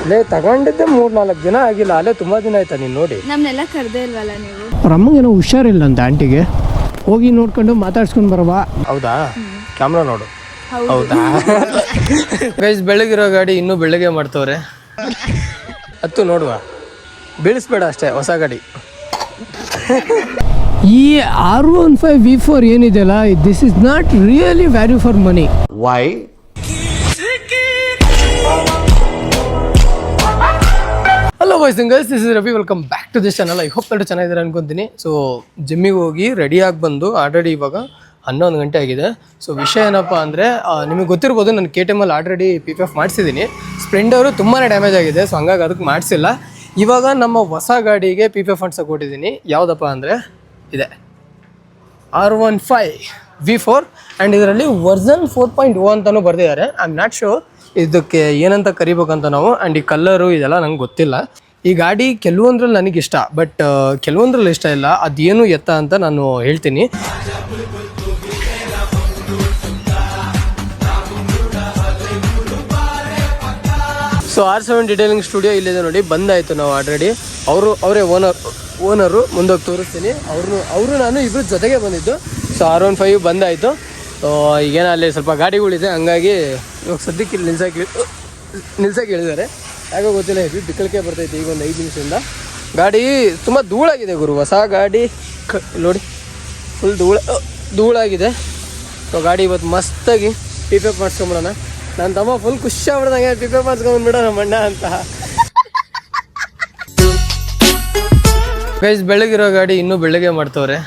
ಅಲ್ಲೇ ತಗೊಂಡಿದ್ದೆ 3-4 ದಿನ ಆಗಿಲ್ಲ, ಅಲ್ಲೇ ತುಂಬಾ ದಿನ ಆಯ್ತಾ ನೀನು ನೋಡಿ. ನಮ್ನೆಲ್ಲ ಕರ್ದೇ ಇಲ್ವಲ್ಲ ನೀವು. ಅವ್ರ ಅಮ್ಮಂಗೇನೋ ಹುಷಾರಿಲ್ಲ ಅಂತ ಆಂಟಿಗೆ, ಹೋಗಿ ನೋಡ್ಕೊಂಡು ಮಾತಾಡ್ಸ್ಕೊಂಡು ಬರವಾ. ಹೌದಾ? ಕ್ಯಾಮ್ರಾ ನೋಡು. ಹೌದಾ? ಗೈಸ್ ಬೆಳಗಿರೋ ಗಾಡಿ ಇನ್ನೂ ಬೆಳಗ್ಗೆ ಮಾಡ್ತವ್ರೆ. ಹತ್ತು ನೋಡುವ, ಬೀಳಿಸ್ಬೇಡ ಅಷ್ಟೇ, ಹೊಸ ಗಾಡಿ. ಈ R15 V4 ಏನಿದೆಯಲ್ಲ, this is not really value for money. Why? Hello boys and girls, this is Ravi. Welcome back to this channel. I hope ಎಲ್ಲರೂ ಚೆನ್ನಾಗಿದ್ದಾರೆ ಅನ್ಕೊಂತೀನಿ. ಸೊ ಜಿಮ್ಮಿಗೆ ಹೋಗಿ ರೆಡಿಯಾಗಿ ಬಂದು ಆಲ್ರೆಡಿ ಇವಾಗ 11 ಗಂಟೆ ಆಗಿದೆ. ಸೊ ವಿಷಯ ಏನಪ್ಪ ಅಂದರೆ, ನಿಮಗೆ ಗೊತ್ತಿರ್ಬೋದು ನಾನು KTM ಆಲ್ರೆಡಿ PPF ಮಾಡಿಸಿದ್ದೀನಿ. ಸ್ಪ್ಲೆಂಡರು ತುಂಬಾ ಡ್ಯಾಮೇಜ್ ಆಗಿದೆ, ಸೊ ಹಂಗಾಗಿ ಅದಕ್ಕೆ ಮಾಡಿಸಿಲ್ಲ. ಇವಾಗ ನಮ್ಮ ಹೊಸ ಗಾಡಿಗೆ PPF ಫಂಡ್ಸ್ ಕೊಟ್ಟಿದ್ದೀನಿ. ಯಾವುದಪ್ಪ ಅಂದರೆ ಇದೆ R15 V4 ಆ್ಯಂಡ್ ಇದರಲ್ಲಿ ವರ್ಸನ್ 4.0 ಅಂತಲೂ ಬರೆದಿದ್ದಾರೆ. ಐ ಆಮ್ ನಾಟ್ ಶೋರ್ ಇದಕ್ಕೆ ಏನಂತ ಕರಿಬೇಕಂತ ನಾವು. ಆ್ಯಂಡ್ ಈ ಕಲ್ಲರು ಇದೆಲ್ಲ ನಂಗೆ ಗೊತ್ತಿಲ್ಲ. ಈ ಗಾಡಿ ಕೆಲವೊಂದ್ರಲ್ಲಿ ನನಗಿಷ್ಟ, ಬಟ್ ಕೆಲವೊಂದ್ರಲ್ಲಿ ಇಷ್ಟ ಇಲ್ಲ. ಅದೇನು ಎತ್ತ ಅಂತ ನಾನು ಹೇಳ್ತೀನಿ. ಸೊ R7 ಡಿಟೇಲಿಂಗ್ ಸ್ಟುಡಿಯೋ ಇಲ್ಲಿದೆ ನೋಡಿ, ಬಂದಾಯಿತು ನಾವು ಆಲ್ರೆಡಿ. ಅವರೇ ಓನರು ಮುಂದೋಗಿ ತೋರಿಸ್ತೀನಿ. ಅವರು ನಾನು ಇಬ್ಬರು ಜೊತೆಗೆ ಬಂದಿದ್ದು. So R15 ಬಂದಾಯಿತು. ಸೊ ಈಗೇನ ಅಲ್ಲಿ ಸ್ವಲ್ಪ ಗಾಡಿಗಳಿದೆ, ಹಂಗಾಗಿ ಇವಾಗ ಸದ್ಯಕ್ಕೆ ಇಲ್ಲಿ ನಿಲ್ಸಕ್ಕೆ ಹೇಳಿದ್ದಾರೆ. ಯಾಕೋ ಗೊತ್ತಿಲ್ಲ, ಹೆವಿ ಬಿಕ್ಕಳಿಕೆ ಬರ್ತೈತೆ ಈಗ ಒಂದು 5 ನಿಮಿಷದಿಂದ. ಗಾಡಿ ತುಂಬ ಧೂಳಾಗಿದೆ ಗುರು, ಹೊಸ ಗಾಡಿ ನೋಡಿ, ಫುಲ್ ಧೂಳಾಗಿದೆ. ಸೊ ಗಾಡಿ ಇವತ್ತು ಮಸ್ತಾಗಿ PPF ಮಾಡಿಸ್ಕೊಂಬಿಡೋಣ. ನನ್ನ ತಮ್ಮ ಫುಲ್ ಖುಷಿ ಆಗ್ಬಿಡ್ದಂಗೆ PPF ಮಾಡಿಸ್ಕೊಂಡ್ಬಿಡೋ ನಮ್ಮ ಅಣ್ಣ ಅಂತ. ಗೈಸ್ ಬೆಳಗಿರೋ ಗಾಡಿ ಇನ್ನೂ ಬೆಳಗ್ಗೆ ಮಾಡ್ತವ್ರೆ.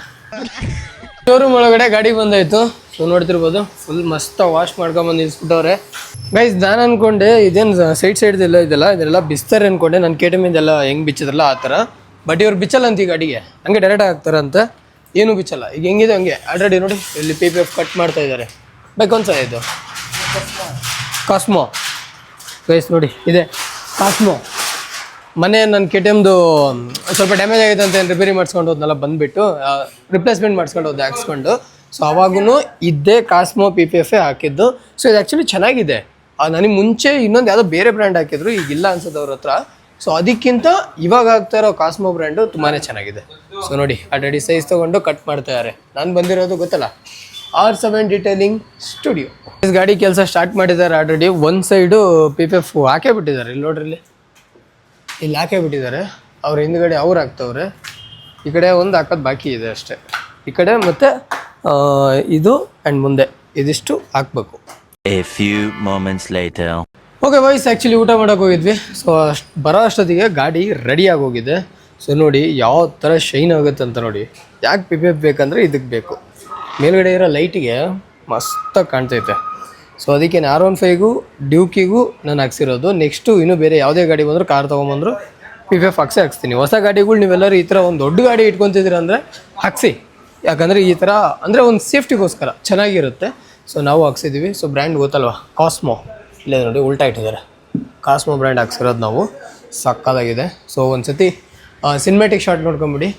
ಶೋರೂಮ್ ಒಳಗಡೆ ಗಾಡಿ ಬಂದಾಯಿತು. ಸೊ ನೋಡ್ತಿರ್ಬೋದು, ಫುಲ್ ಮಸ್ತ ವಾಶ್ ಮಾಡ್ಕೊಂಬಂದು ನಿಲ್ಸ್ಬಿಟ್ಟವ್ರೆ. ಗೈಸ್ ನಾನು ಅಂದ್ಕೊಂಡೆ ಇದೇನು ಇದೆಲ್ಲ ಬಿಸ್ತಾರೆ ಅಂದ್ಕೊಂಡೆ. ನಾನು KTM ಇದೆಲ್ಲ ಹೆಂಗೆ ಬಿಚ್ಚಿದ್ರಲ್ಲ ಆ ಥರ. ಬಟ್ ಇವ್ರು ಬಿಚ್ಚಲ್ಲ ಅಂತ ಈ ಗಾಡಿಗೆ, ಹಂಗೆ ಡೈರೆಕ್ಟಾಗಿ ಹಾಕ್ತಾರಂತೆ, ಏನೂ ಬಿಚ್ಚಲ್ಲ. ಈಗ ಹೆಂಗಿದೆ ಹಂಗೆ ಆಲ್ರೆಡಿ ನೋಡಿ, ಇಲ್ಲಿ PPF ಕಟ್ ಮಾಡ್ತಾ ಇದ್ದಾರೆ. ಬೇಕೊಂದ್ಸಲ ಇದು ಕಾಸ್ಮೋ ಗೈಸ್ ನೋಡಿ, ಇದೆ ಕಾಸ್ಮೋ. ಮನೆ ನನ್ನ KTMದು ಸ್ವಲ್ಪ ಡ್ಯಾಮೇಜ್ ಆಗಿದೆ ಅಂತ ಏನು ರಿಪೇರಿ ಮಾಡಿಸ್ಕೊಂಡು ಹೋದ್ನಲ್ಲ, ಬಂದುಬಿಟ್ಟು ರಿಪ್ಲೇಸ್ಮೆಂಟ್ ಮಾಡಿಸ್ಕೊಂಡು ಹೋದೆ ಹಾಕ್ಸ್ಕೊಂಡು. ಸೊ ಅವಾಗೂ ಇದ್ದೇ ಕಾಸ್ಮೋ PPF ಹಾಕಿದ್ದು. ಸೊ ಇದು ಆ್ಯಕ್ಚುಲಿ ಚೆನ್ನಾಗಿದೆ. ನನಗೆ ಮುಂಚೆ ಇನ್ನೊಂದು ಯಾವುದೋ ಬೇರೆ ಬ್ರ್ಯಾಂಡ್ ಹಾಕಿದ್ರು, ಈಗಿಲ್ಲ ಅನ್ಸುತ್ತೆ ಅವ್ರ ಹತ್ರ. ಸೊ ಅದಕ್ಕಿಂತ ಇವಾಗ ಆಗ್ತಾ ಇರೋ ಕಾಸ್ಮೋ ಬ್ರ್ಯಾಂಡು ತುಂಬಾ ಚೆನ್ನಾಗಿದೆ. ಸೊ ನೋಡಿ ಆಲ್ರೆಡಿ ಸೈಜ್ ತೊಗೊಂಡು ಕಟ್ ಮಾಡ್ತಾಯಿದ್ದಾರೆ. ನಾನು ಬಂದಿರೋದು ಗೊತ್ತಲ್ಲ, R7 ಡಿಟೇಲಿಂಗ್ ಸ್ಟುಡಿಯೋ. ಗಾಡಿ ಕೆಲಸ ಸ್ಟಾರ್ಟ್ ಮಾಡಿದ್ದಾರೆ ಆಲ್ರೆಡಿ. ಒಂದು ಸೈಡು PPF ಹಾಕೇ ಬಿಟ್ಟಿದ್ದಾರೆ. ಇಲ್ಲಿ ನೋಡ್ರಿ, ಇಲ್ಲಿ ಹಾಕೇ ಬಿಟ್ಟಿದ್ದಾರೆ. ಅವ್ರ ಹಿಂದ್ಗಡೆ ಅವ್ರು ಹಾಕ್ತವ್ರೆ, ಈ ಕಡೆ ಒಂದು ಹಾಕೋದು ಬಾಕಿ ಇದೆ ಅಷ್ಟೇ. ಈ ಕಡೆ ಮತ್ತು ಇದು ಆ್ಯಂಡ್ ಮುಂದೆ ಇದಿಷ್ಟು ಹಾಕ್ಬೇಕು. ಓಕೆ ಬಾಯ್ಸ್, ಆ್ಯಕ್ಚುಲಿ ಊಟ ಮಾಡೋಕೆ ಹೋಗಿದ್ವಿ. ಸೊ ಬರೋ ಅಷ್ಟೊತ್ತಿಗೆ ಗಾಡಿ ರೆಡಿಯಾಗಿ ಹೋಗಿದೆ. ಸೊ ನೋಡಿ ಯಾವ ಥರ ಶೈನ್ ಆಗುತ್ತೆ ಅಂತ ನೋಡಿ. ಯಾಕೆ PPF ಬೇಕಂದರೆ ಇದಕ್ಕೆ ಬೇಕು. ಮೇಲ್ಗಡೆ ಇರೋ ಲೈಟಿಗೆ ಮಸ್ತಾಗಿ ಕಾಣ್ತೈತೆ. ಸೊ ಅದಕ್ಕೆ R15ಗೂ ಡ್ಯೂಕಿಗೂ ನಾನು ಹಾಕ್ಸಿರೋದು. ನೆಕ್ಸ್ಟು ಇನ್ನೂ ಬೇರೆ ಯಾವುದೇ ಗಾಡಿ ಬಂದರೂ, ಕಾರ್ ತೊಗೊಂಬಂದ್ರು PPF ಹಾಕ್ಸ್ತೀನಿ. ಹೊಸ ಗಾಡಿಗಳು ನೀವೆಲ್ಲರೂ ಈ ಥರ ಒಂದು ದೊಡ್ಡ ಗಾಡಿ ಇಟ್ಕೊತಿದ್ದೀರ ಅಂದರೆ ಹಾಕ್ಸಿ. ಯಾಕಂದರೆ ಈ ಥರ ಅಂದರೆ ಒಂದು ಸೇಫ್ಟಿಗೋಸ್ಕರ ಚೆನ್ನಾಗಿರುತ್ತೆ. ಸೊ ನಾವು ಹಾಕ್ಸಿದ್ದೀವಿ. ಸೊ ಬ್ರ್ಯಾಂಡ್ ಗೊತ್ತಲ್ವ, ಕಾಸ್ಮೋ. ಇಲ್ಲೇ ನೋಡಿ ಉಲ್ಟಾ ಇಟ್ಟಿದ್ದಾರೆ, ಕಾಸ್ಮೋ ಬ್ರ್ಯಾಂಡ್ ಹಾಕ್ಸಿರೋದು ನಾವು. ಸಕ್ಕದಾಗಿದೆ. ಸೊ ಒಂದು ಸತಿ ಸಿನಿಮ್ಯಾಟಿಕ್ ಶಾಟ್ ನೋಡ್ಕೊಂಬಿಡಿ.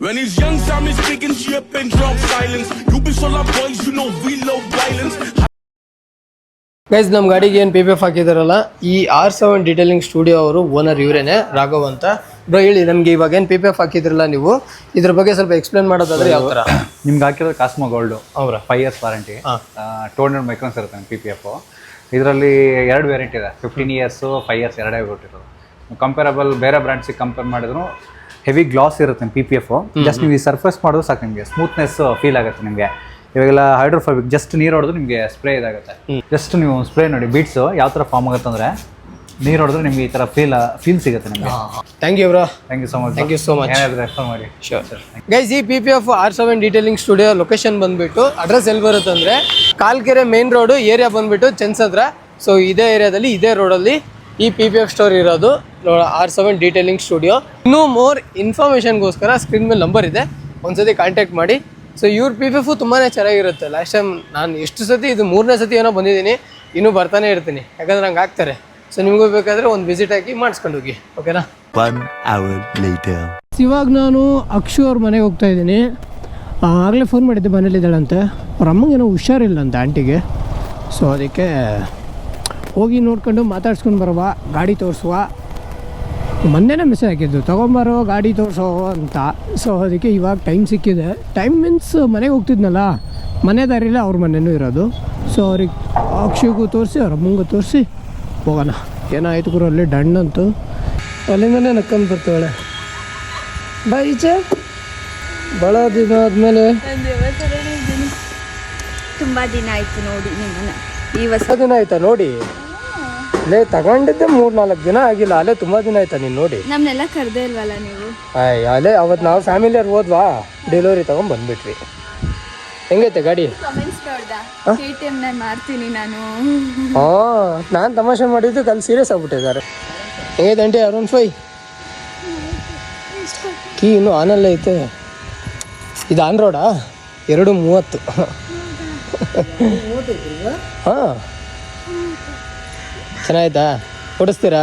When he's young, Sam is speaking shit and drop silence. You be so love boys, you know we love violence. Guys ನಮ್ಮ ಗಾಡಿಗೆ ಏನು PPF ಹಾಕಿದಾರಲ್ಲ, ಈ R7 ಡಿಟೇಲಿಂಗ್ ಸ್ಟುಡಿಯೋ ಅವರು ಓನರ್ ಇವರೇನೆ, ರಾಘವ್ ಅಂತ. ಬ್ರೋ ಹೇಳಿ, ನಮಗೆ ಇವಾಗ ಏನು PPF ಹಾಕಿದ್ರಲ್ಲ ನೀವು, ಇದ್ರ ಬಗ್ಗೆ ಸ್ವಲ್ಪ ಎಕ್ಸ್ಪ್ಲೇನ್ ಮಾಡೋದಾದ್ರೆ ಯಾವ ಥರ? ನಿಮ್ಗೆ ಹಾಕಿರೋದು ಕಾಸ್ಮೋ ಗೋಲ್ಡು ಅವರ 5 years ವಾರಂಟಿ, 200 ಮೈಕ್ರೋನ್ಸ್ ಇರುತ್ತೆ PPF. ಇದರಲ್ಲಿ 2 ವೇರಿಯಂಟ್ ಇದೆ, 15 years 5 years ಎರಡೇ ಕೊಟ್ಟಿರೋದು. ಕಂಪೇರಬಲ್ ಬೇರೆ ಬ್ರ್ಯಾಂಡ್ಸಿಗೆ ಕಂಪೇರ್ ಮಾಡಿದ್ರು ಹೆವಿ ಗ್ಲಾಸ್ ಇರುತ್ತೆ PPF. ಜಸ್ಟ್ ನೀವು ಈ ಸರ್ಫೇಸ್ ಮಾಡೋದು ಸಾಕು, ನಿಮಗೆ ಸ್ಮೂತ್ನೆಸ್ ಫೀಲ್ ಆಗುತ್ತೆ. ನಿಮಗೆ ಇವಾಗೆಲ್ಲ ಹೈಡ್ರೋಫೋಬಿಕ್, ಜಸ್ಟ್ ನೀರು ಹೊಡೆದು ನಿಮಗೆ ಸ್ಪ್ರೇ ಇದಾಗುತ್ತೆ. ಜಸ್ಟ್ ನೀವು ಸ್ಪ್ರೇ ನೋಡಿ ಬೀಟ್ಸು ಯಾವ ಥರ ಫಾರ್ಮ್ ಆಗುತ್ತೆ ಅಂದರೆ, ನೀರು ಹೊಡೆದ್ರೆ ನಿಮಗೆ ಈ ಥರ ಫೀಲ್ ಸಿಗುತ್ತೆ ನಿಮಗೆ. Thank you bro, thank you so much. Thank you so much. ಏನಾದರೂ ರೆಫರ್ ಮಾಡಿ. Sure sir. ಗೈಸ್ ಈ PPF R7 detailing studio location ಬಂದುಬಿಟ್ಟು, ಅಡ್ರೆಸ್ ಎಲ್ಲಿ ಬರುತ್ತೆ ಅಂದರೆ ಕಾಲ್ಕೆರೆ ಮೇನ್ ರೋಡು, ಏರಿಯಾ ಬಂದುಬಿಟ್ಟು ಚೆನ್ಸಂದ್ರ. ಸೊ ಇದೇ ಏರಿಯಾದಲ್ಲಿ, ಇದೇ ರೋಡಲ್ಲಿ ಈ PPF ಸ್ಟೋರ್ ಇರೋದು, R7 ಡಿಟೇಲಿಂಗ್ ಸ್ಟುಡಿಯೋ. ಇನ್ನೂ ಮೋರ್ ಇನ್ಫಾರ್ಮೇಷನ್ಗೋಸ್ಕರ ಸ್ಕ್ರೀನ್ ಮೇಲೆ ನಂಬರ್ ಇದೆ, ಒಂದ್ಸತಿ ಕಾಂಟ್ಯಾಕ್ಟ್ ಮಾಡಿ. ಸೊ ಇವ್ರ PPF ತುಂಬಾ ಚೆನ್ನಾಗಿರುತ್ತೆ. ಲಾಸ್ಟ್ ಟೈಮ್ ನಾನು ಎಷ್ಟು ಸತಿ, ಇದು 3ನೇ ಸತಿ ಏನೋ ಬಂದಿದ್ದೀನಿ, ಇನ್ನೂ ಬರ್ತಾನೆ ಇರ್ತೀನಿ, ಯಾಕಂದ್ರೆ ಹಂಗೆ ಆಗ್ತಾರೆ. ಸೊ ನಿಮಗೂ ಬೇಕಾದರೆ ಒಂದು ವಿಸಿಟ್ ಹಾಕಿ ಮಾಡಿಸ್ಕೊಂಡು ಹೋಗಿ, ಓಕೆನಾ? 1 hour later. ಇವಾಗ ನಾನು ಅಕ್ಷು ಅವ್ರ ಮನೆಗೆ ಹೋಗ್ತಾ ಇದ್ದೀನಿ. ಆಗಲೇ ಫೋನ್ ಮಾಡಿದ್ದೆ, ಮನೇಲಿದ್ದಾಳಂತೆ. ಅವ್ರ ಅಮ್ಮಂಗೇನೋ ಹುಷಾರಿಲ್ಲ ಅಂತ ಆಂಟಿಗೆ. ಸೊ ಅದಕ್ಕೆ ಹೋಗಿ ನೋಡ್ಕೊಂಡು ಮಾತಾಡ್ಸ್ಕೊಂಡು ಬರುವ, ಗಾಡಿ ತೋರಿಸುವ. ಮೊನ್ನೆನೇ ಮೆಸೇಜ್ ಹಾಕಿದ್ದು ತೊಗೊಂಬರೋ ಗಾಡಿ ತೋರಿಸೋ ಅಂತ. ಸೊ ಅದಕ್ಕೆ ಇವಾಗ ಟೈಮ್ ಸಿಕ್ಕಿದೆ. ಟೈಮ್ ಮೀನ್ಸ್ ಮನೆಗೆ ಹೋಗ್ತಿದ್ನಲ್ಲ, ಮನೆ ದಾರಿಲೇ ಅವ್ರ ಮನೆಯೂ ಇರೋದು. ಸೊ ಅವ್ರಿಗೆ ಅಕ್ಷಿಗೂ ತೋರಿಸಿ ಅವ್ರ ಅಮ್ಮಂಗೂ ತೋರಿಸಿ ಹೋಗೋಣ. ಏನಾಯ್ತು ಗುರು ಅಲ್ಲಿ ಡಣ್ಣಂತು ಅಲ್ಲಿಂದನೇ ನಕ್ಕೊಂಡು ಬರ್ತಾಳೆ. ಬಾ ಈಚೆ. ಭಾಳ ದಿನ ಆದಮೇಲೆ ತುಂಬ ದಿನ ಆಯಿತು ನೋಡಿ ನಿಮ್ಮನ್ನ. ಈ ಹೊಸ ದಿನ ಆಯ್ತಾ ನೋಡಿ? ಅಲ್ಲೇ ತಗೊಂಡಿದ್ದೆ 3-4 ದಿನ ಆಗಿಲ್ಲ. ಅಲ್ಲೇ ತುಂಬ ದಿನ ಆಯ್ತಾ ನೀನು ನೋಡಿ? ನಮ್ಮನ್ನೆಲ್ಲ ಕರೆದೇ ಇಲ್ವಲ್ಲ ನೀವು? ಅಲ್ಲೇ ಅವತ್ತು ನಾವು ಫ್ಯಾಮಿಲಿಯವ್ರು ಹೋದ್ವಾ, ಡೆಲಿವರಿ ತಗೊಂಡು ಬಂದ್ಬಿಟ್ವಿ. ಹೆಂಗೈತೆ ಗಾಡಿ? ಕಮೆಂಟ್ಸ್ ನೋಡ್ದಾ? KTM ಮಾಡ್ತೀನಿ ನಾನು. ನಾನು ತಮಾಷೆ ಮಾಡಿದ್ದು ಕಲ್ ಸೀರಿಯಸ್ ಆಗ್ಬಿಟ್ಟಿದ್ದಾರೆ. ಹೆಂಗೈತೆ ಆಂಟಿ R15? ಕೀ ಇನ್ನೂ ಆನಲ್ಲೇ ಐತೆ. ಇದು ಆನ್ ರೋಡಾ? 2:30. ಹಾಂ, ಚೆನ್ನಾಯ್ತಾ? ಓಡಿಸ್ತೀರಾ?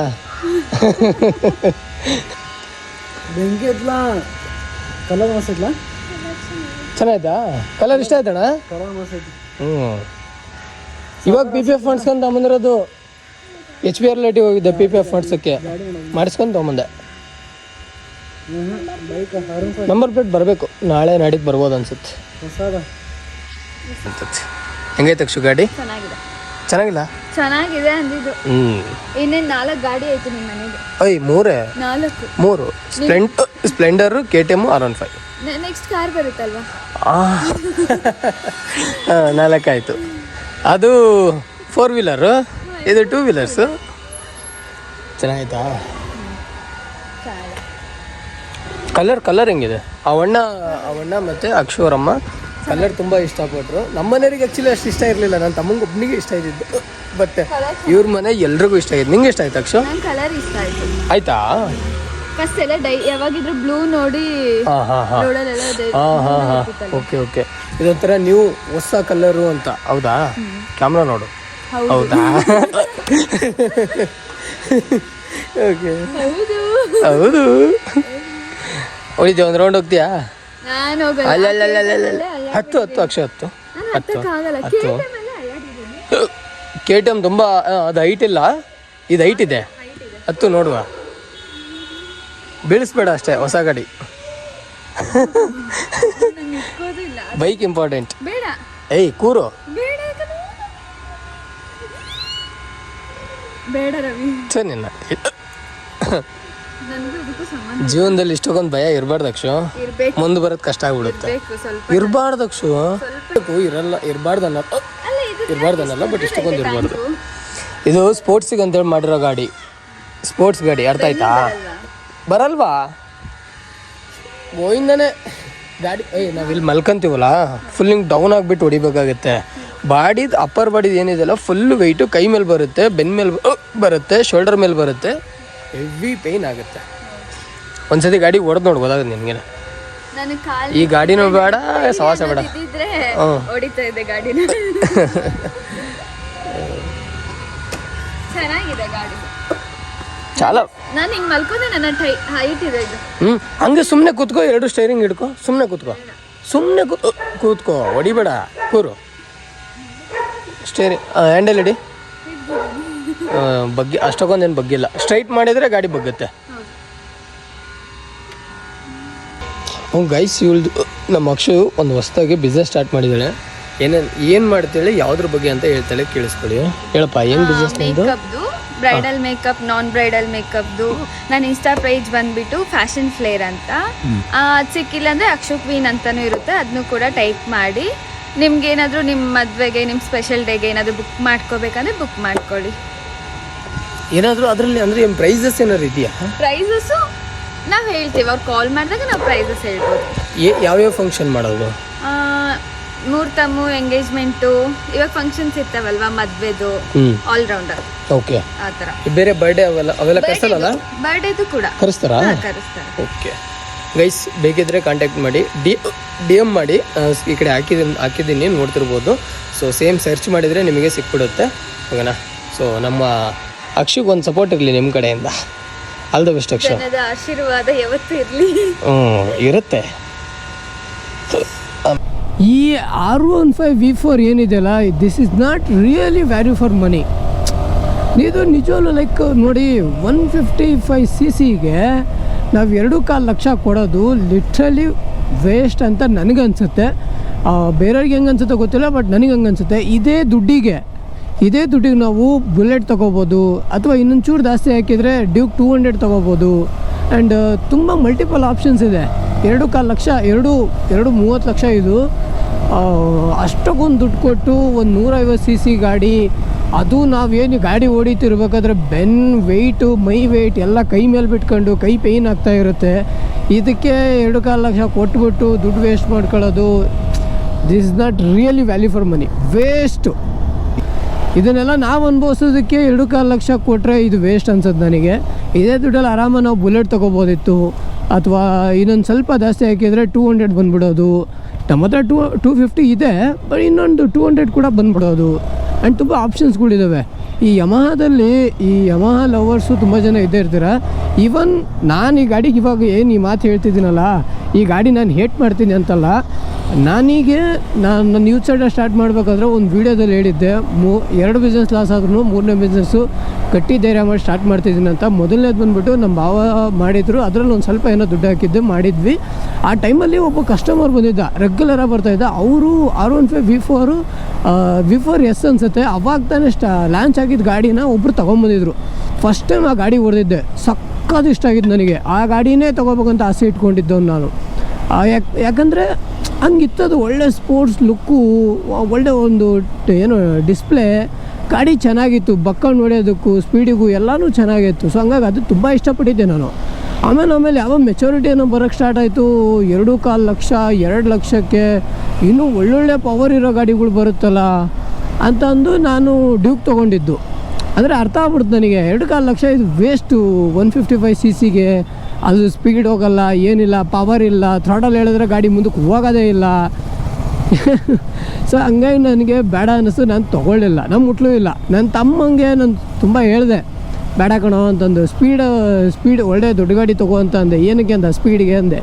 ಬೆಂಕಿ ಎತ್ಲಾ? ಕಲರ್ ಮಸ್ತಿತ್ಲಾ? ಚೆನ್ನಾಯ್ತಾ? ಕಲರ್ ಇಷ್ಟ ಆಯ್ತಣ್ಣ? ಹ್ಞೂ. ಇವಾಗ PPF ಮಾಡಿಸ್ಕೊಂಡು ತಗೊಂಬಂದಿರೋದು. HPR ಲೈಟಿಗೆ ಹೋಗಿದ್ದೆ PPF ಮಾಡಿಸೋಕ್ಕೆ, ಮಾಡಿಸ್ಕೊಂಡು ತೊಗೊಂಬಂದೆ. ನಂಬರ್ ಪ್ಲೇಟ್ ಬರಬೇಕು, ನಾಳೆ ನಾಡಿದ್ದು ಬರ್ಬೋದು ಅನ್ಸುತ್ತೆ. ಹೆಂಗೈತೆ ಅಕ್ಷು ಗಾಡಿ? ಚೆನ್ನಾಗಿದೆ. ಚೆನ್ನಾಗಿಲ್ಲ? ಚೆನ್ನಾಗಿದೆ ಅಂದಿದ್ದು. ಇನ್ನೇನು 4 ಗಾಡಿ ಆಯ್ತು ನಿಮ್ಮ ಮನೆಗೆ? 3 Splendor, KTM, R15. Next car ಬರುತ್ತಲ್ವಾ? 4 ಆಯಿತು. ಅದು 4 ವೀಲರು, ಇದು 2 ವೀಲರ್ಸು. ಚೆನ್ನಾಯ್ತಾ? ಕಲರ್ ಹೆಂಗಿದೆ? ಅವಣ್ಣ ಮತ್ತು ಅಕ್ಷು ಅವರಮ್ಮ ಕಲರ್ ತುಂಬ ಇಷ್ಟಪಟ್ಟರು. ನಮ್ಮ ಮನೆಯವ್ರಿಗೆ ಆ್ಯಕ್ಚುಲಿ ಅಷ್ಟು ಇಷ್ಟ ಇರಲಿಲ್ಲ, ನನ್ನ ತಮ್ಮಂಗೆ ಒಬ್ಬನಿಗೆ ಇಷ್ಟ ಇದ್ದಿದ್ದು. ಬಟ್ ಇವ್ರ ಮನೆ ಎಲ್ರಿಗೂ ಇಷ್ಟ ಆಗಿದೆ. ನಿಂಗೆ ಇಷ್ಟ ಆಯ್ತು ಅಕ್ಷು? ಕಲರ್ ಇಷ್ಟ ಆಯ್ತು. ಆಯ್ತಾ? ಫಸ್ಟ್ ಎಲ್ಲ ಯಾವಾಗಿದ್ರು ಬ್ಲೂ ನೋಡಿ ಓಕೆ. ಇದೊಂಥರ ನೀವು ಹೊಸ ಕಲರು ಅಂತ. ಹೌದಾ? ಕ್ಯಾಮ್ರಾ ನೋಡು. ಹೌದಾ? ಓಕೆ, ಹೌದು. ಹೋಗಿದ್ಯಾ? ಒಂದು ರೌಂಡ್ ಹೋಗ್ತೀಯಾ? ಹತ್ತು ಅಕ್ಷು, 10. KTM ತುಂಬ ಅದು ಹೈಟ್ ಇಲ್ಲ, ಇದು ಹೈಟ್ ಇದೆ. 10 ನೋಡುವ, ಬೀಳಿಸ್ಬೇಡ ಅಷ್ಟೇ. ಹೊಸ ಗಾಡಿ. Bike important. ಏಯ್ ಕೂರು. ನಿನ್ನ ಜೀವನದಲ್ಲಿ ಇಷ್ಟೊಂದು ಭಯ ಇರಬಾರ್ದು ಅಕ್ಷು. ಮುಂದೆ ಬರೋದು ಕಷ್ಟ ಆಗ್ಬಿಡುತ್ತೆ. ಇರಬಾರ್ದು ಅಕ್ಷು. ಇರಬಾರ್ದನ್ನಲ್ಲ, ಬಟ್ ಇಷ್ಟೊಂದು ಇರಬಾರ್ದು. ಇದು ಸ್ಪೋರ್ಟ್ಸಿಗೆ ಅಂತೇಳಿ ಮಾಡಿರೋ ಗಾಡಿ, ಸ್ಪೋರ್ಟ್ಸ್ ಗಾಡಿ. ಅರ್ಥ ಆಯ್ತಾ? ಬರಲ್ವಾ? ಗೋಯಿಂದನೇ ಗಾಡಿ. ನಾವಿಲ್ಲಿ ಮಲ್ಕೊಂತೀವಲ್ಲ, ಫುಲ್ ಹಿಂಗೆ ಡೌನ್ ಆಗಿಬಿಟ್ಟು ಹೊಡಿಬೇಕಾಗುತ್ತೆ. ಬಾಡಿದು ಅಪ್ಪರ್ ಬಾಡಿದು ಏನಿದೆಯಲ್ಲ ಫುಲ್ ವೆಯ್ಟು ಕೈ ಮೇಲೆ ಬರುತ್ತೆ, ಬೆನ್ನ ಮೇಲೆ ಬರುತ್ತೆ, ಶೋಲ್ಡರ್ ಮೇಲೆ ಬರುತ್ತೆ. ಹೆವಿ ಪೇಯ್ನ್ ಆಗುತ್ತೆ. ಒಂದ್ಸತಿ ಗಾಡಿ ಹೊಡೆದು ನೋಡ್ಬೋದಾಗುತ್ತೆ ನಿನಗೆ. ಈ ಗಾಡಿನೂ ಬೇಡ, ಸವಾಸ ಬೇಡ. ಹೊಡಿತಾ ಇದೆ ಗಾಡಿನ. ಚೆನ್ನಾಗಿದೆ ಗಾಡಿ. ಚಾಲ ನಾನು ಹಿಂಗೆ ಮಲ್ಕೋದೆ, ನನ್ನ ಹೈಟ್ ಇದೆ ಇದು. ಹಂಗೆ ಸುಮ್ಮನೆ ಕೂತ್ಕೋ, 2 ಸ್ಟೈರಿಂಗ್ ಹಿಡ್ಕೊ, ಸುಮ್ಮನೆ ಕೂತ್ಕೋ, ಹೊಡಿಬೇಡ, ಕೂರು. ಸ್ಟೇರಿಂಗ್ ಹ್ಯಾಂಡಲ್ ಹಿಡಿ. ಬಗ್ಗೆ ಅಷ್ಟೊಂದೇನು ಬಗ್ಗಿಲ್ಲ. ಸ್ಟ್ರೈಟ್ ಮಾಡಿದರೆ ಗಾಡಿ ಬಗ್ಗುತ್ತೆ. ಗೈಸ್, ಇವಳ್ದು ನಮ್ಮ ಅಕ್ಷು ಒಂದು ಹೊಸದಾಗಿ ಬಿಸ್ನೆಸ್ ಸ್ಟಾರ್ಟ್ ಮಾಡಿದ್ದಾಳೆ. ಏನು ಮಾಡ್ತಾಳೆ, ಯಾವುದ್ರ ಬಗ್ಗೆ ಅಂತ ಹೇಳ್ತಾಳೆ, ಕೇಳಿಸ್ಕೊಳ್ಳಿ. ಹೇಳಪ್ಪ, ಏನು ಬಿಸ್ನೆಸ್ ನಿಂದು? ಬ್ರೈಡಲ್ ಮೇಕಪ್, ನಾನ್ ಬ್ರೈಡಲ್ ಮೇಕಪ್ದು. ನನ್ನ ಇನ್ಸ್ಟಾ ಪೇಜ್ ಬಂದ್ಬಿಟ್ಟು ಫ್ಯಾಷನ್ ಫ್ಲೇರ್ ಅಂತ. ಅದು ಸಿಕ್ಕಿಲ್ಲ ಅಂದರೆ ಅಕ್ಷು ಕ್ವೀನ್ ಅಂತಲೂ ಇರುತ್ತೆ, ಅದನ್ನು ಕೂಡ ಟೈಪ್ ಮಾಡಿ ನಿಮ್ಗೇನಾದರೂ ನಿಮ್ಮ ಮದುವೆಗೆ, ನಿಮ್ಮ ಸ್ಪೆಷಲ್ ಡೇಗೆ ಏನಾದರೂ ಬುಕ್ ಮಾಡ್ಕೋಬೇಕಂದ್ರೆ ಬುಕ್ ಮಾಡ್ಕೊಳ್ಳಿ. ಏನಾದರೂ ಅದರಲ್ಲಿ ಅಂದರೆ ಏನು ಪ್ರೈಸಸ್ ಏನಾದ್ರು ಇದೆಯಾ? ಪ್ರೈಸಸ್ಸು ನಾವು ಹೇಳ್ತೀವಿ, ಅವ್ರು ಕಾಲ್ ಮಾಡಿದಾಗ ನಾವು ಪ್ರೈಸಸ್ ಹೇಳ್ಬೋದು. ಯಾವ್ಯಾವ ಫಂಕ್ಷನ್ ಮಾಡೋದು? ಮುಹೂರ್ತಮು, ಎಂಗೇಜ್ಮೆಂಟು, ಇವಾಗ ಫಂಕ್ಷನ್ಸ್ ಇರ್ತಾವಲ್ವಾ, ಮದುವೆದು, ಆಲ್ರೌಂಡರ್. ಓಕೆ, ಆ ಥರ. ಬೇರೆ ಬರ್ಡೇ ಅವೆಲ್ಲ ಕರೆಸಲ್ಲ? ಬರ್ಡೇದು ಕೂಡ ಕರೆಸ್ತಾರಾ? ಕರೆಸ್ತಾರೆ. ಓಕೆ ಗೈಸ್, ಬೇಕಿದ್ರೆ ಕಾಂಟ್ಯಾಕ್ಟ್ ಮಾಡಿ, DM ಮಾಡಿ. ಈ ಕಡೆ ಹಾಕಿದ್ದೀನಿ, ನೋಡ್ತಿರ್ಬೋದು. ಸೊ ಸೇಮ್ ಸರ್ಚ್ ಮಾಡಿದರೆ ನಿಮಗೆ ಸಿಕ್ಬಿಡುತ್ತೆ. ಓಕೆನಾ? ಸೊ ನಮ್ಮ ಅಕ್ಷುಗೆ ಒಂದು ಸಪೋರ್ಟ್ ಇರಲಿ ನಿಮ್ಮ ಕಡೆಯಿಂದ. All the best Akshu. ಜನದ ಆಶೀರ್ವಾದ ಯಾವತ್ತೂ ಇರಲಿ. ಇರುತ್ತೆ. ಈ R15 V4 ಏನಿದೆಯಲ್ಲ, this is not really value for ಮನಿ. ಇದು ನಿಜವಲ್ಲೂ ಲೈಕ್ ನೋಡಿ 155 cc-ಗೆ ನಾವು 2.25 ಲಕ್ಷ ಕೊಡೋದು ಲಿಟ್ರಲಿ ವೇಸ್ಟ್ ಅಂತ ನನಗನ್ಸುತ್ತೆ. ಬೇರೆಯವ್ರಿಗೆ ಹೆಂಗೆ ಅನ್ಸುತ್ತೆ ಗೊತ್ತಿಲ್ಲ, ಬಟ್ ನನಗೆ ಹಂಗೆ ಅನ್ಸುತ್ತೆ. ಇದೇ ದುಡ್ಡಿಗೆ ನಾವು ಬುಲೆಟ್ ತೊಗೋಬೋದು, ಅಥವಾ ಇನ್ನೊಂಚೂರು ಜಾಸ್ತಿ ಹಾಕಿದರೆ ಡ್ಯೂಕ್ 200 ತೊಗೋಬೋದು. ಆ್ಯಂಡ್ ತುಂಬ ಮಲ್ಟಿಪಲ್ ಆಪ್ಷನ್ಸ್ ಇದೆ. 2.25 ಲಕ್ಷ 30 ಲಕ್ಷ ಇದು. ಅಷ್ಟಕ್ಕೊಂದು ದುಡ್ಡು ಕೊಟ್ಟು ಒಂದು 150 cc ಗಾಡಿ, ಅದು ನಾವೇನು ಗಾಡಿ ಹೊಡಿತಿರ್ಬೇಕಾದ್ರೆ ಬೆನ್ ವೆಯ್ಟು ಮೈ ವೆಯ್ಟ್ ಎಲ್ಲ ಕೈ ಮೇಲೆ ಬಿಟ್ಕೊಂಡು ಕೈ ಪೇಯ್ನ್ ಆಗ್ತಾ ಇರುತ್ತೆ. ಇದಕ್ಕೆ 2.25 ಲಕ್ಷ ಕೊಟ್ಬಿಟ್ಟು ದುಡ್ಡು ವೇಸ್ಟ್ ಮಾಡ್ಕೊಳ್ಳೋದು, this is not really value for money, waste. ಇದನ್ನೆಲ್ಲ ನಾವು ಅನುಭವಿಸೋದಕ್ಕೆ 2.25 ಲಕ್ಷ ಕೊಟ್ಟರೆ ಇದು ವೇಸ್ಟ್ ಅನ್ಸುತ್ತೆ ನನಗೆ. ಇದೇ ದುಡ್ಡಲ್ಲಿ ಆರಾಮಾಗಿ ನಾವು ಬುಲೆಟ್ ತೊಗೋಬೋದಿತ್ತು, ಅಥವಾ ಇನ್ನೊಂದು ಸ್ವಲ್ಪ ಜಾಸ್ತಿ ಹಾಕಿದರೆ 200 ಬಂದುಬಿಡೋದು. ನಮ್ಮ ಹತ್ರ 250 ಇದೆ, ಬಟ್ ಇನ್ನೊಂದು 200 ಕೂಡ ಬಂದುಬಿಡೋದು. ಆ್ಯಂಡ್ ತುಂಬ ಆಪ್ಷನ್ಸ್ಗಳಿದ್ದಾವೆ ಈ ಯಮಹಾದಲ್ಲಿ. ಈ ಯಮಹಾ ಲವರ್ಸು ತುಂಬ ಜನ ಇದ್ದೇ ಇರ್ತೀರ. ಈವನ್ ನಾನು ಈ ಗಾಡಿಗೆ ಇವಾಗ ಏನು ಈ ಮಾತು ಹೇಳ್ತಿದ್ದೀನಲ್ಲ, ಈ ಗಾಡಿ ನಾನು ಹೇಟ್ ಮಾಡ್ತೀನಿ ಅಂತಲ್ಲ, ನಾನು ನ್ಯೂಸ್ ಸೈಡ ಸ್ಟಾರ್ಟ್ ಮಾಡಬೇಕಾದ್ರೆ ಒಂದು ವೀಡಿಯೋದಲ್ಲಿ ಹೇಳಿದ್ದೆ, 2 ಬಿಸ್ನೆಸ್ ಲಾಸ್ ಆದ್ರೂ 3ನೇ ಬಿಸ್ನೆಸ್ಸು ಗಟ್ಟಿ ಧೈರ್ಯ ಮಾಡಿ ಸ್ಟಾರ್ಟ್ ಮಾಡ್ತಿದ್ದೀನಿ ಅಂತ. ಮೊದಲನೇದು ಬಂದುಬಿಟ್ಟು ನಮ್ಮ ಭಾವ ಮಾಡಿದ್ರು, ಅದರಲ್ಲಿ ಒಂದು ಸ್ವಲ್ಪ ಏನೋ ದುಡ್ಡು ಹಾಕಿದ್ದೆ, ಮಾಡಿದ್ವಿ. ಆ ಟೈಮಲ್ಲಿ ಒಬ್ಬ ಕಸ್ಟಮರ್ ಬಂದಿದ್ದ, ರೆಗ್ಯುಲರಾಗಿ ಬರ್ತಾಯಿದ್ದ. ಅವರು R15 V4 S ಅನಿಸುತ್ತೆ, ಅವಾಗ ತಾನೇ ಲಾಂಚ್ ಆಗಿದ್ದ ಗಾಡಿನ ಒಬ್ಬರು ತೊಗೊಂಬಂದಿದ್ರು. ಫಸ್ಟ್ ಟೈಮ್ ಆ ಗಾಡಿ ಹೊಡೆದಿದ್ದೆ, ಸಕ್ಕತ್ ಇಷ್ಟ ಆಗಿದ್ದು ನನಗೆ. ಆ ಗಾಡಿನೇ ತೊಗೋಬೇಕಂತ ಆಸೆ ಇಟ್ಕೊಂಡಿದ್ದವನು ನಾನು. ಯಾಕಂದರೆ ಹಂಗಿತ್ತದು, ಒಳ್ಳೆ ಸ್ಪೋರ್ಟ್ಸ್ ಲುಕ್ಕು, ಒಳ್ಳೆ ಒಂದು ಏನು ಡಿಸ್ಪ್ಲೇ, ಗಾಡಿ ಚೆನ್ನಾಗಿತ್ತು, ಬಕ್ಕಂಡು ಹೊಡೆಯೋದಕ್ಕೂ ಸ್ಪೀಡಿಗೂ ಎಲ್ಲನೂ ಚೆನ್ನಾಗಿತ್ತು. ಸೊ ಹಂಗಾಗಿ ಅದು ತುಂಬ ಇಷ್ಟಪಟ್ಟಿದ್ದೆ ನಾನು. ಆಮೇಲೆ ಯಾವ ಮೆಚುರಿಟಿ ಏನೋ ಬರೋಕ್ಕೆ ಸ್ಟಾರ್ಟ್ ಆಯಿತು. 2.25 ಲಕ್ಷ 2 ಲಕ್ಷಕ್ಕೆ ಇನ್ನೂ ಒಳ್ಳೊಳ್ಳೆ ಪವರ್ ಇರೋ ಗಾಡಿಗಳು ಬರುತ್ತಲ್ಲ ಅಂತ ಅಂದು ನಾನು ಡ್ಯೂಕ್ ತೊಗೊಂಡಿದ್ದು. ಅಂದರೆ ಅರ್ಥ ಆಗ್ಬಿಡ್ತು ನನಗೆ, 2.25 ಲಕ್ಷ ಇದು ವೇಸ್ಟು. 155 cc-ಗೆ ಅದು ಸ್ಪೀಡ್ ಹೋಗಲ್ಲ, ಏನಿಲ್ಲ, ಪವರ್ ಇಲ್ಲ, ಥ್ರಾಟಲ್ ಹೇಳಿದ್ರೆ ಗಾಡಿ ಮುಂದಕ್ಕೆ ಹೋಗೋದೇ ಇಲ್ಲ. ಸೊ ಹಂಗಾಗಿ ನನಗೆ ಬೇಡ ಅನ್ನಿಸ್ತು, ನಾನು ತೊಗೊಳ್ಳಿಲ್ಲ. ನಮ್ಮ ಮುಟ್ಲೂ ಇಲ್ಲ. ನನ್ನ ತಮ್ಮಂಗೆ ನಾನು ತುಂಬ ಹೇಳಿದೆ, ಬೇಡ ಕಣೋ ಅಂತಂದು. ಸ್ಪೀಡ್ ಒಳ್ಳೆ ದೊಡ್ಡ ಗಾಡಿ ತೊಗೋ ಅಂತ ಅಂದೆ. ಏನಕ್ಕೆ ಅಂದ, ಸ್ಪೀಡಿಗೆ ಅಂದೆ.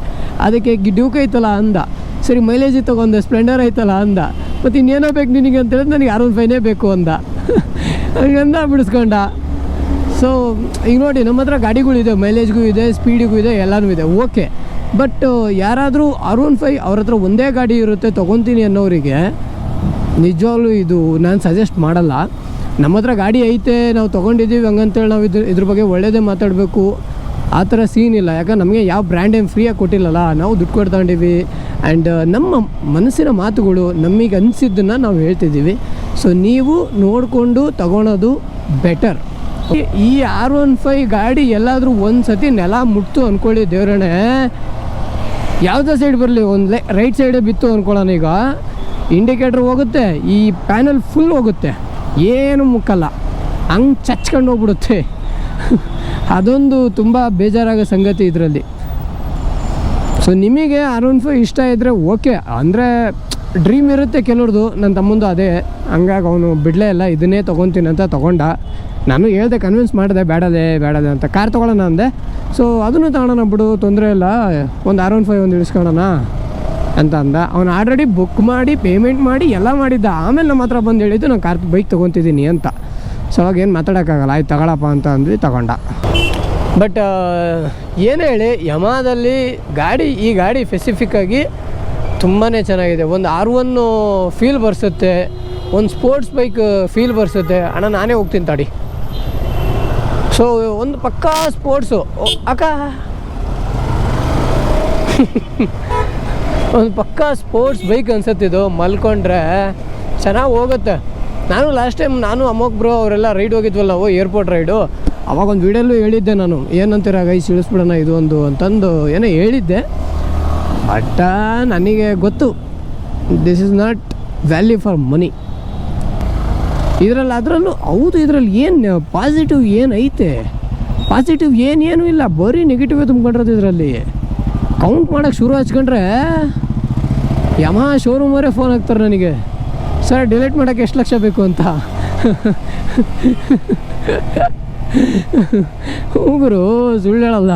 ಅದಕ್ಕೆ ಡ್ಯೂಕ್ ಐತಲ್ಲ ಅಂದ. ಸರಿ ಮೈಲೇಜಿಗೆ ತೊಗೊಂಡೆ, ಸ್ಪ್ಲೆಂಡರ್ ಐತಲ್ಲ ಅಂದ. ಮತ್ತು ಇನ್ನೇನೋ ಬೇಕು ನಿನಗೆ ಅಂತ ಹೇಳಿದ್ರೆ ನನಗೆ R15 ಬೇಕು ಅಂದ. ಹಂಗಂದ ಬಿಡಿಸ್ಕೊಂಡ. ಸೊ ಈಗ ನೋಡಿ, ನಮ್ಮ ಹತ್ರ ಗಾಡಿಗಳಿದೆ, ಮೈಲೇಜ್ಗೂ ಇದೆ, ಸ್ಪೀಡಿಗೂ ಇದೆ, ಎಲ್ಲನೂ ಇದೆ, ಓಕೆ. ಬಟ್ ಯಾರಾದರೂ R15 ಅವ್ರ ಹತ್ರ ಒಂದೇ ಗಾಡಿ ಇರುತ್ತೆ ತೊಗೊತೀನಿ ಅನ್ನೋರಿಗೆ ನಿಜವಾಗ್ಲೂ ಇದು ನಾನು ಸಜೆಸ್ಟ್ ಮಾಡಲ್ಲ. ನಮ್ಮ ಹತ್ರ ಗಾಡಿ ಐತೆ, ನಾವು ತೊಗೊಂಡಿದ್ದೀವಿ ಹಂಗಂತೇಳಿ ನಾವು ಇದ್ರ ಬಗ್ಗೆ ಒಳ್ಳೆಯದೇ ಮಾತಾಡಬೇಕು ಆ ಥರ ಸೀನ್ ಇಲ್ಲ. ಯಾಕಂದ್ರೆ ನಮಗೆ ಯಾವ ಬ್ರ್ಯಾಂಡ್ ಏನು ಫ್ರೀಯಾಗಿ ಕೊಟ್ಟಿಲ್ಲಲ್ಲ, ನಾವು ದುಡ್ಡು ಕೊಟ್ಟು ತಗೊಂಡಿವಿ. ಆ್ಯಂಡ್ ನಮ್ಮ ಮನಸ್ಸಿನ ಮಾತುಗಳು ನಮಗೆ ಅನಿಸಿದ್ದನ್ನು ನಾವು ಹೇಳ್ತಿದ್ದೀವಿ. ಸೊ ನೀವು ನೋಡಿಕೊಂಡು ತಗೊಳೋದು ಬೆಟರ್. ಈ R15 ಗಾಡಿ ಎಲ್ಲಾದರೂ ಒಂದು ಸತಿ ನೆಲ ಮುಟ್ತು ಅಂದ್ಕೊಳ್ಳಿ ದೇವರಣೆ, ಯಾವುದೇ ಸೈಡ್ ಬರಲಿ, ಒಂದು ರೈಟ್ ಸೈಡೇ ಬಿತ್ತು ಅಂದ್ಕೊಳ್ಳೋಣ. ಈಗ ಇಂಡಿಕೇಟ್ರ್ ಹೋಗುತ್ತೆ, ಈ ಪ್ಯಾನಲ್ ಫುಲ್ ಹೋಗುತ್ತೆ, ಏನು ಮುಕ್ಕಲ್ಲ, ಹಂಗೆ ಚಚ್ಕೊಂಡು ಹೋಗ್ಬಿಡುತ್ತೆ. ಅದೊಂದು ತುಂಬ ಬೇಜಾರಾಗೋ ಸಂಗತಿ ಇದರಲ್ಲಿ. ಸೊ ನಿಮಗೆ R15 ಇಷ್ಟ ಇದ್ದರೆ ಓಕೆ, ಅಂದರೆ ಡ್ರೀಮ್ ಇರುತ್ತೆ ಕೆಲವ್ರದ್ದು. ನನ್ನ ತಮ್ಮಂದು ಅದೇ, ಹಂಗಾಗಿ ಅವನು ಬಿಡಲೇ ಇಲ್ಲ, ಇದನ್ನೇ ತೊಗೊತೀನಿ ಅಂತ ತೊಗೊಂಡ. ನಾನು ಹೇಳ್ದೆ, ಕನ್ವಿನ್ಸ್ ಮಾಡಿದೆ ಬೇಡದೆ ಅಂತ. ಕಾರ್ ತೊಗೊಳ್ಳೋಣ ಅಂದೆ. ಸೊ ಅದನ್ನು ತಗೊಳ್ಳೋಣ ಬಿಡು, ತೊಂದರೆ ಇಲ್ಲ, ಒಂದು R15 ಒಂದು ಇಳಿಸ್ಕೊಳ್ಳೋಣ ಅಂತ ಅಂದ. ಅವನು ಆಲ್ರೆಡಿ ಬುಕ್ ಮಾಡಿ ಪೇಮೆಂಟ್ ಮಾಡಿ ಎಲ್ಲ ಮಾಡಿದ್ದ. ಆಮೇಲೆ ನಮ್ಮ ಹತ್ರ ಬಂದು ಹೇಳಿದ್ದು, ನಾನು ಬೈಕ್ ತೊಗೊತಿದ್ದೀನಿ ಅಂತ. ಸೊ ಅವಾಗ ಏನು ಮಾತಾಡೋಕ್ಕಾಗಲ್ಲ, ಆಯ್ತು ತಗೊಳಪ್ಪ ಅಂತ ಅಂದ್ವಿ, ತಗೊಂಡ. ಬಟ್ ಏನು ಹೇಳಿ, ಯಮಹಾದಲ್ಲಿ ಈ ಗಾಡಿ ಸ್ಪೆಸಿಫಿಕ್ಕಾಗಿ ತುಂಬಾ ಚೆನ್ನಾಗಿದೆ. ಒಂದು R1 ಫೀಲ್ ಬರ್ಸುತ್ತೆ, ಒಂದು ಸ್ಪೋರ್ಟ್ಸ್ ಬೈಕ್ ಫೀಲ್ ಬರ್ಸುತ್ತೆ. ಅಣ್ಣ ನಾನೇ ಹೋಗ್ತೀನಿ ತಾಡಿ. ಸೊ ಒಂದು ಪಕ್ಕಾ ಸ್ಪೋರ್ಟ್ಸು ಅಕ್ಕ ಒಂದು ಪಕ್ಕಾ ಸ್ಪೋರ್ಟ್ಸ್ ಬೈಕ್ ಅನ್ಸುತ್ತಿದ್ದು. ಮಲ್ಕೊಂಡ್ರೆ ಚೆನ್ನಾಗಿ ಹೋಗುತ್ತೆ. ನಾನು ಲಾಸ್ಟ್ ಟೈಮ್ ಅಮೋಕ್ ಬ್ರೋ ಅವರೆಲ್ಲ ರೈಡ್ ಹೋಗಿದ್ವಲ್ಲ, ಏರ್ಪೋರ್ಟ್ ರೈಡು, ಅವಾಗ ಒಂದು ವೀಡಿಯೋಲ್ಲೂ ಹೇಳಿದ್ದೆ ನಾನು, ಏನಂತೀರ ಗೈಸ್ ಇಳಿಸ್ಬಿಡೋಣ ಇದು ಒಂದು ಅಂತಂದು ಏನೋ ಹೇಳಿದ್ದೆ. ಬಟ್ ನನಗೆ ಗೊತ್ತು, this is not value for ಮನಿ. ಅದರಲ್ಲೂ ಹೌದು, ಇದರಲ್ಲಿ ಏನು ಪಾಸಿಟಿವ್ ಏನೈತೆ? ಪಾಸಿಟಿವ್ ಏನೂ ಇಲ್ಲ, ಬರೀ ನೆಗೆಟಿವೇ ತುಂಬ್ಕೊಂಡಿರೋದು ಇದರಲ್ಲಿ. ಕೌಂಟ್ ಮಾಡೋಕ್ಕೆ ಶುರು ಹಚ್ಕೊಂಡ್ರೆ ಯಮಹಾ ಶೋರೂಮವರೇ ಫೋನ್ ಹಾಕ್ತಾರೆ ನನಗೆ, ಸರ್ ಡಿಲೀಟ್ ಮಾಡೋಕ್ಕೆ ಎಷ್ಟು ಲಕ್ಷ ಬೇಕು ಅಂತ. ಹೋಗ್ರು ಸುಳ್ಳು ಹೇಳಲ್ಲ.